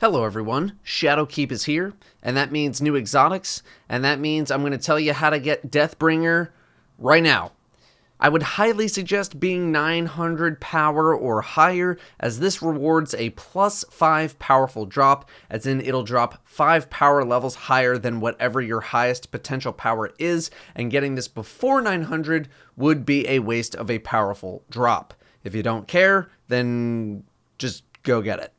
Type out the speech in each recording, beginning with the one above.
Hello everyone, Shadowkeep is here, and that means new exotics, and that means I'm going to tell you how to get Deathbringer right now. I would highly suggest being 900 power or higher, as this rewards a plus 5 powerful drop, as in it'll drop 5 power levels higher than whatever your highest potential power is, and getting this before 900 would be a waste of a powerful drop. If you don't care, then just go get it.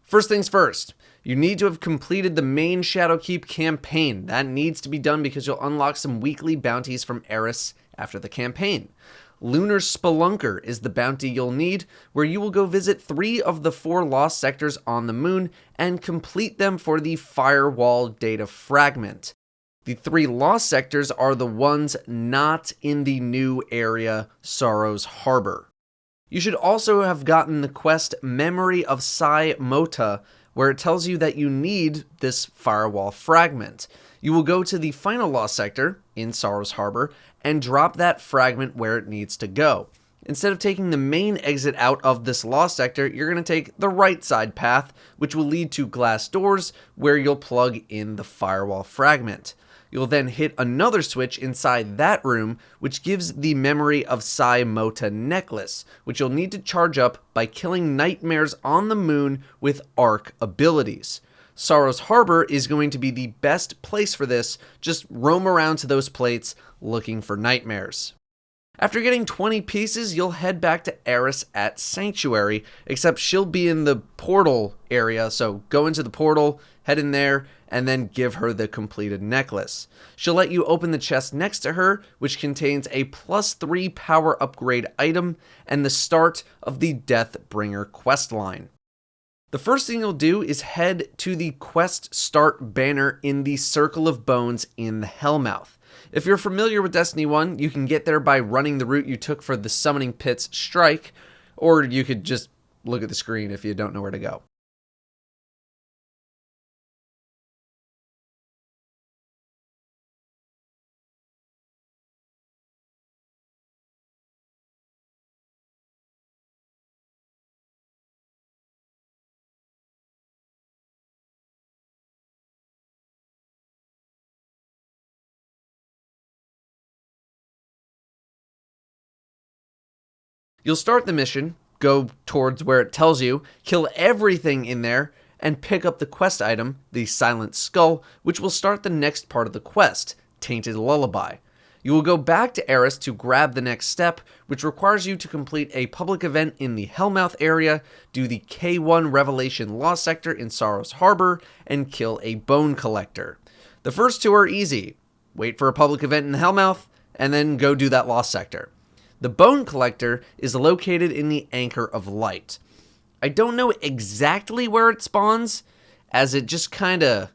First things first, you need to have completed the main Shadowkeep campaign. That needs to be done because you'll unlock some weekly bounties from Eris after the campaign. Lunar Spelunker is the bounty you'll need, where you will go visit 3 of the 4 lost sectors on the moon and complete them for the firewall data fragment. The 3 lost sectors are the ones not in the new area, Sorrow's Harbor. You should also have gotten the quest Memory of Sai Mota, where it tells you that you need this firewall fragment. You will go to the final lost sector, in Sorrow's Harbor, and drop that fragment where it needs to go. Instead of taking the main exit out of this lost sector, you're going to take the right side path, which will lead to glass doors, where you'll plug in the firewall fragment. You'll then hit another switch inside that room, which gives the Memory of Sai Mota necklace, which you'll need to charge up by killing nightmares on the moon with arc abilities. Sorrow's Harbor is going to be the best place for this. Just roam around to those plates looking for nightmares. After getting 20 pieces, you'll head back to Eris at Sanctuary, except she'll be in the portal area, so go into the portal, head in there, and then give her the completed necklace. She'll let you open the chest next to her, which contains a plus 3 power upgrade item and the start of the Deathbringer questline. The first thing you'll do is head to the quest start banner in the Circle of Bones in the Hellmouth. If you're familiar with Destiny 1, you can get there by running the route you took for the Summoning Pits Strike, or you could just look at the screen if you don't know where to go. You'll start the mission, go towards where it tells you, kill everything in there, and pick up the quest item, the Silent Skull, which will start the next part of the quest, Tainted Lullaby. You will go back to Eris to grab the next step, which requires you to complete a public event in the Hellmouth area, do the K1 Revelation Lost Sector in Sorrow's Harbor, and kill a Bone Collector. The first 2 are easy. Wait for a public event in the Hellmouth, and then go do that Lost Sector. The Bone Collector is located in the Anchor of Light. I don't know exactly where it spawns, as it just kind of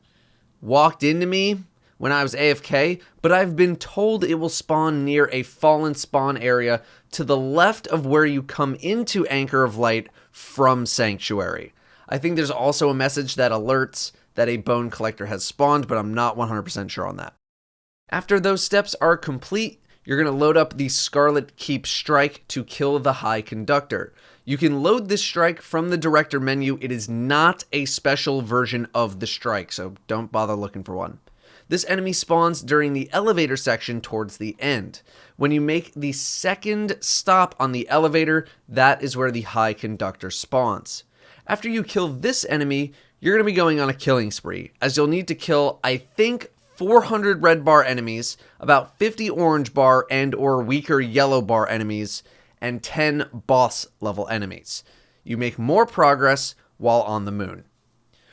walked into me when I was AFK, but I've been told it will spawn near a fallen spawn area to the left of where you come into Anchor of Light from Sanctuary. I think there's also a message that alerts that a Bone Collector has spawned, but I'm not 100% sure on that. After those steps are complete, you're going to load up the Scarlet Keep Strike to kill the High Conductor. You can load this strike from the director menu. It is not a special version of the strike, so don't bother looking for one. This enemy spawns during the elevator section towards the end. When you make the second stop on the elevator, that is where the High Conductor spawns. After you kill this enemy, you're going to be going on a killing spree, as you'll need to kill, I think, 400 red bar enemies, about 50 orange bar and or weaker yellow bar enemies, and 10 boss level enemies. You make more progress while on the moon.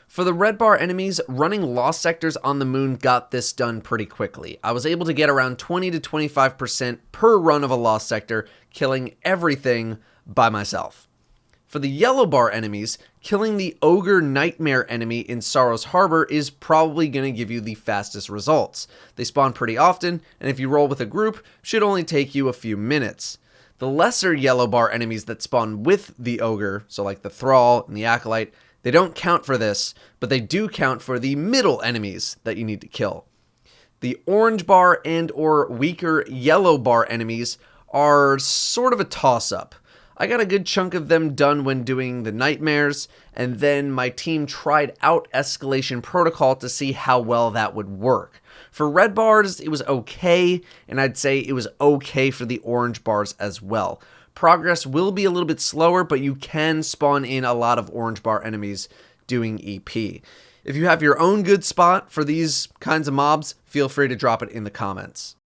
For the red bar enemies, running lost sectors on the moon got this done pretty quickly. I was able to get around 20 to 25% per run of a lost sector, killing everything by myself. For the yellow bar enemies, killing the Ogre Nightmare enemy in Sorrow's Harbor is probably going to give you the fastest results. They spawn pretty often, and if you roll with a group, should only take you a few minutes. The lesser yellow bar enemies that spawn with the Ogre, so like the Thrall and the Acolyte, they don't count for this, but they do count for the middle enemies that you need to kill. The orange bar and or weaker yellow bar enemies are sort of a toss-up. I got a good chunk of them done when doing the nightmares, and then my team tried out Escalation Protocol to see how well that would work. For red bars, it was okay, and I'd say it was okay for the orange bars as well. Progress will be a little bit slower, but you can spawn in a lot of orange bar enemies doing EP. If you have your own good spot for these kinds of mobs, feel free to drop it in the comments.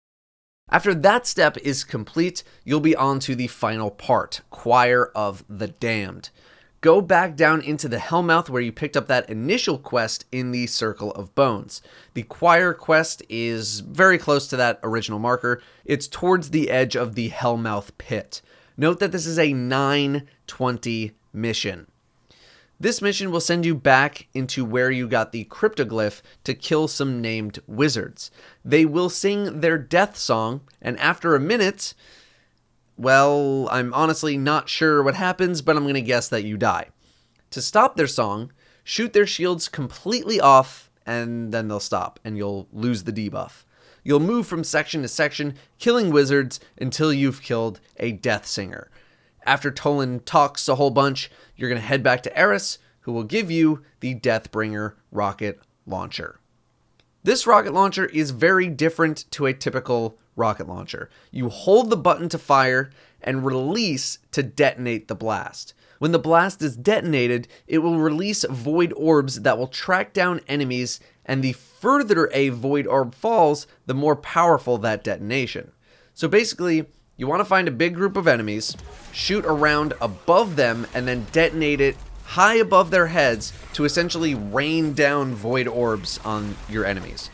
After that step is complete, you'll be on to the final part, Choir of the Damned. Go back down into the Hellmouth where you picked up that initial quest in the Circle of Bones. The Choir quest is very close to that original marker. It's towards the edge of the Hellmouth pit. Note that this is a 9:20 mission. This mission will send you back into where you got the cryptoglyph to kill some named wizards. They will sing their death song, and after a minute, well, I'm honestly not sure what happens, but I'm going to guess that you die. To stop their song, shoot their shields completely off, and then they'll stop, and you'll lose the debuff. You'll move from section to section, killing wizards until you've killed a death singer. After Tolan talks a whole bunch, you're going to head back to Eris, who will give you the Deathbringer rocket launcher. This rocket launcher is very different to a typical rocket launcher. You hold the button to fire and release to detonate the blast. When the blast is detonated, it will release void orbs that will track down enemies, and the further a void orb falls, the more powerful that detonation. So basically, you want to find a big group of enemies, shoot around above them, and then detonate it high above their heads to essentially rain down void orbs on your enemies.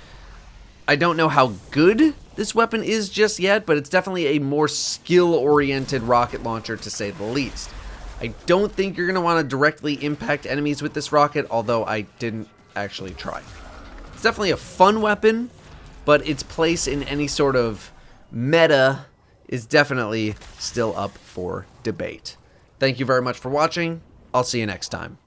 I don't know how good this weapon is just yet, but it's definitely a more skill-oriented rocket launcher to say the least. I don't think you're going to want to directly impact enemies with this rocket, although I didn't actually try. It's definitely a fun weapon, but its place in any sort of meta is definitely still up for debate. Thank you very much for watching. I'll see you next time.